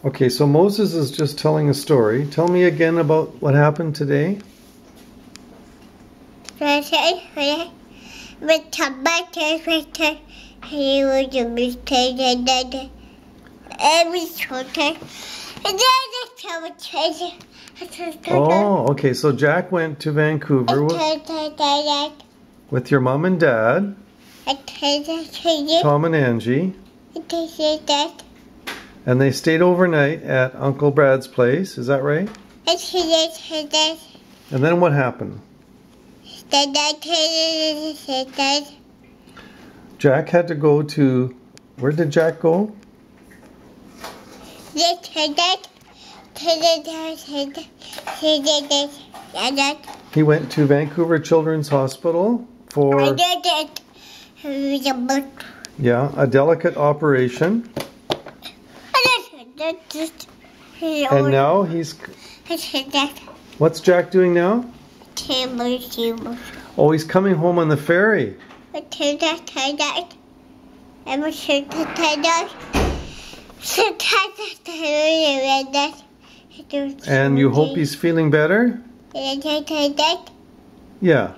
Okay, so Moses is just telling a story. Tell me again about what happened today. Oh, okay, so Jack went to Vancouver with your mom and dad, Tom and Angie, and they stayed overnight at Uncle Brad's place, is that right? And then what happened? Jack had to go to, where did Jack go? He went to Vancouver Children's Hospital for a delicate operation. And now he's... What's Jack doing now? Oh, he's coming home on the ferry. And you hope he's feeling better? Yeah.